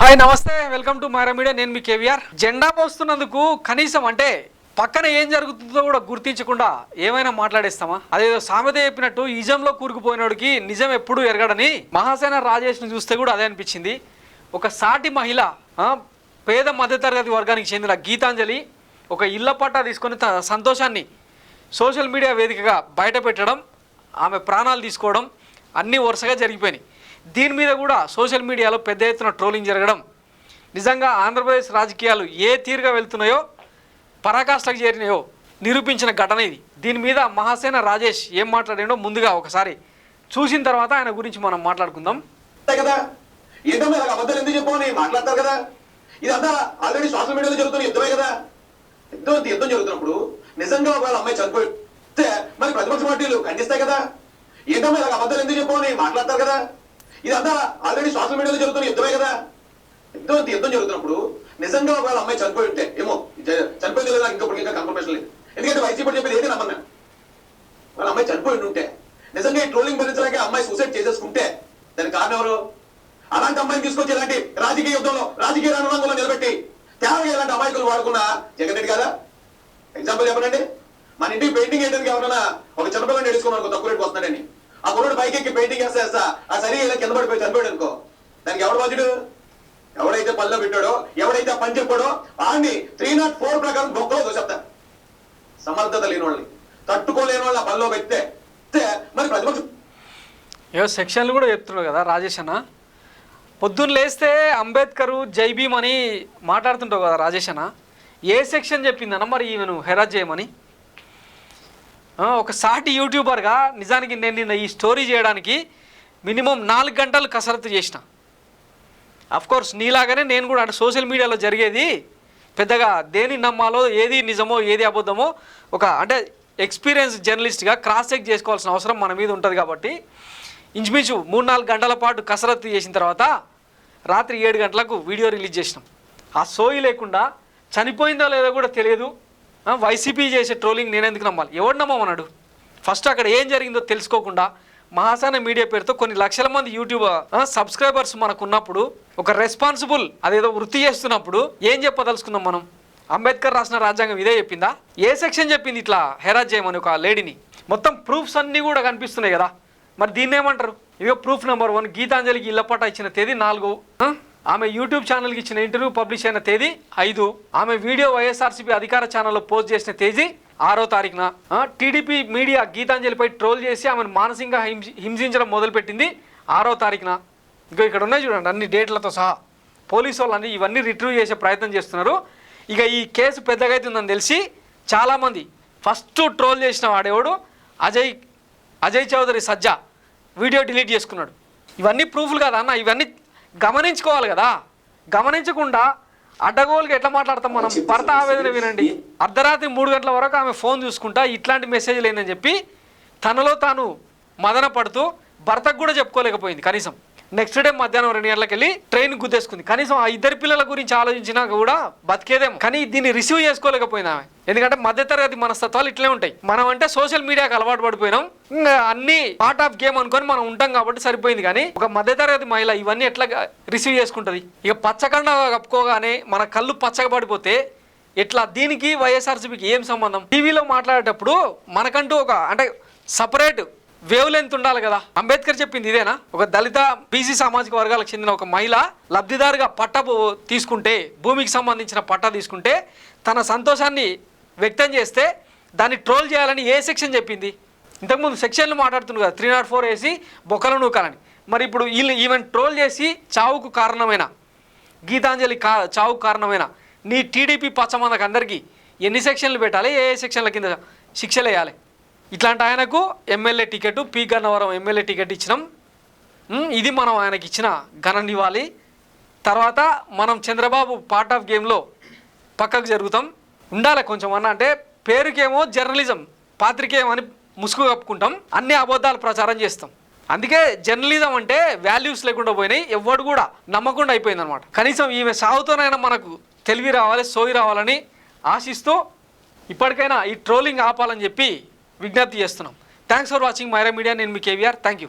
Hi నమస్తే, welcome to Myra media. నేను మీ కేవీఆర్. జెండా పోస్తున్నందుకు కనీసం అంటే పక్కన ఏం జరుగుతుందో కూడా గుర్తించకుండా ఏమైనా మాట్లాడేస్తామా? అదేదో సామెత చెప్పినట్టు ఈజంలో కూరుకుపోయినోడికి నిజం ఎప్పుడు ఎరగడని మహాసేన రాజేష్ను చూస్తే కూడా అదే అనిపించింది. ఒక సాటి మహిళ, పేద మధ్యతరగతి వర్గానికి చెందిన గీతాంజలి ఒక ఇళ్ల పట్టా తీసుకొని తన సంతోషాన్ని సోషల్ మీడియా వేదికగా బయట పెట్టడం, ఆమె ప్రాణాలు తీసుకోవడం అన్నీ వరుసగా జరిగిపోయినాయి. దీని మీద కూడా సోషల్ మీడియాలో పెద్ద ఎత్తున ట్రోలింగ్ జరగడం, నిజంగా ఆంధ్రప్రదేశ్ రాజకీయాలు ఏ తీరుగా వెళ్తున్నాయో, పరాకాష్ఠకు చేరినాయో నిరూపించిన ఘటన ఇది. దీని మీద మహాసేన రాజేష్ ఏం మాట్లాడాడో ముందుగా ఒకసారి చూసిన తర్వాత ఆయన గురించి మనం మాట్లాడుకుందాం. మాట్లాడతారు కదా, ఇదంతా ఆల్రెడీ సోషల్ మీడియాలో జరుగుతున్న యుద్ధమే కదా. యుద్ధం జరుగుతున్నప్పుడు నిజంగా ఒకవేళ అమ్మాయి చనిపోతే మరి ప్రతిపక్ష పార్టీలు ఖండిస్తాయి కదా. ఏంటమ్మా ఇలాగ అబద్ధాలు ఎందుకు చెప్పని మాట్లాడతారు కదా. ఇదంతా ఆల్రెడీ సోషల్ మీడియాలో జరుగుతున్న యుద్ధమే కదా. యుద్ధం జరుగుతున్నప్పుడు నిజంగా ఒకవేళ అమ్మాయి చనిపోయి ఉంటే, ఏమో చనిపోయింది లేదా నాకు ఇంకా కన్ఫర్మేషన్ లేదు, ఎందుకంటే వైసీపీ చెప్పేది ఏది నమ్మన్నా. వాళ్ళ అమ్మాయి చనిపోయి ఉంటే నిజంగా ఈ ట్రోలింగ్ భరించడానికి అమ్మాయి సూసైడ్ చేసేసుకుంటే దానికి కారణం ఎవరు? అలాంటి అమ్మాయిని తీసుకొచ్చి ఇలాంటి రాజకీయ యుద్ధంలో, రాజకీయ రణరంగంలో నిలబెట్టి తేవగా ఇలాంటి అమాయకులు వాడుకున్న జగన్ రెడ్డి కదా. ఎగ్జాంపుల్ చెప్పనండి, మన ఇంటికి పెయింటింగ్ వేయడానికి ఎవరైనా ఒక చిన్నపిల్లని నేర్చుకున్నాను తక్కువ రేటుకి వస్తున్నాడని, ఆ కుర్రోడు బైక్ ఎక్కి పెయింటింగ్ వేస్తా ఆ సరి ఇలా కింద పడిపోయి చనిపోయాడు అనుకో, దానికి ఎవడు బాధ్యుడు? ఎవడైతే పనిలో పెట్టాడో, ఎవడైతే పని చెప్పాడో వాడిని 304 ప్రకారం బొక్కలో దోసేస్తా. సమర్థత లేని వాళ్ళని, తట్టుకోలేని వాళ్ళని ఆ పనిలో పెడితే మరి ప్రతిపక్షం ఏవో సెక్షన్లు కూడా చెప్తున్నాడు కదా రాజేష్ అన్న. పొద్దున్న లేస్తే అంబేద్కర్ జై భీమ్ అని మాట్లాడుతుంటావు కదా రాజేష్ అన్న. ఏ సెక్షన్ చెప్పిందన్న మరి ఈమెను హెరాస్ చేయమని? ఒక సాటి యూట్యూబర్గా నిజానికి నేను నిన్న ఈ స్టోరీ చేయడానికి మినిమం 4 గంటలు కసరత్తు చేసిన. అఫ్కోర్స్ నీలాగానే నేను కూడా అంటే సోషల్ మీడియాలో జరిగేది పెద్దగా దేని నమ్మాలో, ఏది నిజమో ఏది అబద్ధమో ఒక అంటే ఎక్స్పీరియన్స్ జర్నలిస్ట్గా క్రాస్ చెక్ చేసుకోవాల్సిన అవసరం మన మీద ఉంటుంది. కాబట్టి ఇంచుమించు 3-4 గంటల పాటు కసరత్తు చేసిన తర్వాత రాత్రి 7 గంటలకు వీడియో రిలీజ్ చేసినాం. ఆ సోయి లేకుండా చనిపోయిందో లేదో కూడా తెలియదు. వైసీపీ చేసే ట్రోలింగ్ నేను ఎందుకు నమ్మాలి? ఎవడు నమ్మమన్నాడు? ఫస్ట్ అక్కడ ఏం జరిగిందో తెలుసుకోకుండా మహాసేన మీడియా పేరుతో కొన్ని లక్షల మంది యూట్యూబ్ సబ్స్క్రైబర్స్ మనకు ఉన్నప్పుడు, ఒక రెస్పాన్సిబుల్ అదేదో వృత్తి చేస్తున్నప్పుడు ఏం చెప్పదలుచుకున్నాం మనం? అంబేద్కర్ రాసిన రాజ్యాంగం ఇదే చెప్పిందా? ఏ సెక్షన్ చెప్పింది ఇట్లా హెరాస్ చేయమని ఒక లేడీని? మొత్తం ప్రూఫ్స్ అన్నీ కూడా కనిపిస్తున్నాయి కదా. మరి దీన్ని ఏమంటారు? ఇవో ప్రూఫ్ నెంబర్ 1, గీతాంజలికి ఇళ్ల పట్టా ఇచ్చిన తేదీ 4, ఆమె యూట్యూబ్ ఛానల్కి ఇచ్చిన ఇంటర్వ్యూ పబ్లిష్ అయిన తేదీ 5, ఆమె వీడియో వైఎస్ఆర్సీపీ అధికార ఛానల్లో పోస్ట్ చేసిన తేదీ 6వ తారీఖున, టీడీపీ మీడియా గీతాంజలిపై ట్రోల్ చేసి ఆమెను మానసికంగా హింసించడం మొదలుపెట్టింది 6వ తారీఖున. ఇంకా ఇక్కడ ఉన్నాయి చూడండి అన్ని డేట్లతో సహా. పోలీసు వాళ్ళని ఇవన్నీ రిట్రీవ్ చేసే ప్రయత్నం చేస్తున్నారు. ఇక ఈ కేసు పెద్దగా అవుతుందని తెలిసి చాలామంది ఫస్ట్ ట్రోల్ చేసిన వాడేవాడు అజయ్ చౌదరి సజ్జా వీడియో డిలీట్ చేసుకున్నాడు. ఇవన్నీ ప్రూఫ్లు కదా అన్న, ఇవన్నీ గమనించుకోవాలి కదా. గమనించకుండా అడ్డగోలుగా ఎట్లా మాట్లాడతాం మనం? భర్త ఆవేదన వినండి. అర్ధరాత్రి 3 గంటల వరకు ఆమె ఫోన్ చూసుకుంటా ఇట్లాంటి మెసేజ్లు ఏందని చెప్పి తనలో తాను మదన పడుతూ భర్తకు కూడా చెప్పుకోలేకపోయింది. కనీసం నెక్స్ట్ డే మధ్యాహ్నం 2 గంటలకు వెళ్ళి ట్రైన్ గుద్దేసుకుంది. కనీసం ఆ 2 పిల్లల గురించి ఆలోచించినా కూడా బతికేదేమో, కానీ దీన్ని రిసీవ్ చేసుకోలేకపోయింది ఆమె. ఎందుకంటే మధ్యతరగతి మనస్తత్వాలు ఇట్లే ఉంటాయి. మనం అంటే సోషల్ మీడియాకి అలవాటు పడిపోయినాం, ఇంకా అన్ని పార్ట్ ఆఫ్ గేమ్ అనుకొని మనం ఉంటాం కాబట్టి సరిపోయింది. కానీ ఒక మధ్యతరగతి మహిళ ఇవన్నీ ఎట్లా రిసీవ్ చేసుకుంటుంది? ఇక పచ్చకండ కప్పుకోగానే మన కళ్ళు పచ్చగా పడిపోతే ఎట్లా? దీనికి వైఎస్ఆర్సీపీకి ఏం సంబంధం? టీవీలో మాట్లాడేటప్పుడు మనకంటూ ఒక అంటే సపరేట్ వేవ్ లెంత్ ఉండాలి కదా. అంబేద్కర్ చెప్పింది ఇదేనా? ఒక దళిత బీసీ సామాజిక వర్గాలకు చెందిన ఒక మహిళ లబ్ధిదారుగా పట్టా తీసుకుంటే, భూమికి సంబంధించిన పట్టా తీసుకుంటే తన సంతోషాన్ని వ్యక్తం చేస్తే దాన్ని ట్రోల్ చేయాలని ఏ సెక్షన్ చెప్పింది? ఇంతకుముందు సెక్షన్లు మాట్లాడుతుంది కదా, 304 వేసి బొక్కలు నూకాలని. మరి ఇప్పుడు ఈవెన్ ట్రోల్ చేసి చావుకు కారణమైన గీతాంజలి చావుకు కారణమైన నీ టీడీపీ పచ్చమందకు అందరికీ ఎన్ని సెక్షన్లు పెట్టాలి? ఏ సెక్షన్ల కింద శిక్షలు వేయాలి? ఇట్లాంటి ఆయనకు MLA ticket, P Gannavaram MLA ticket ఇచ్చినాం. ఇది మనం ఆయనకి ఇచ్చిన ఘన నివాళి. తర్వాత మనం చంద్రబాబు పార్ట్ ఆఫ్ గేమ్లో పక్కకు జరుగుతాం. ఉండాలి కొంచెం అన్న, అంటే పేరుకేమో జర్నలిజం, పాత్రికేయం అని ముసుగు కప్పుకుంటాం, అన్ని అబద్ధాలు ప్రచారం చేస్తాం. అందుకే జర్నలిజం అంటే వాల్యూస్ లేకుండా పోయినాయి, ఎవడు కూడా నమ్మకుండా అయిపోయింది అనమాట. కనీసం ఈమె సాగుతోనైనా మనకు తెలివి రావాలి, సోయి రావాలని ఆశిస్తూ ఇప్పటికైనా ఈ ట్రోలింగ్ ఆపాలని చెప్పి విజ్ఞప్తి చేస్తున్నాం. Thanks for watching Myra media. నేను మీ కేవీఆర్. Thank you.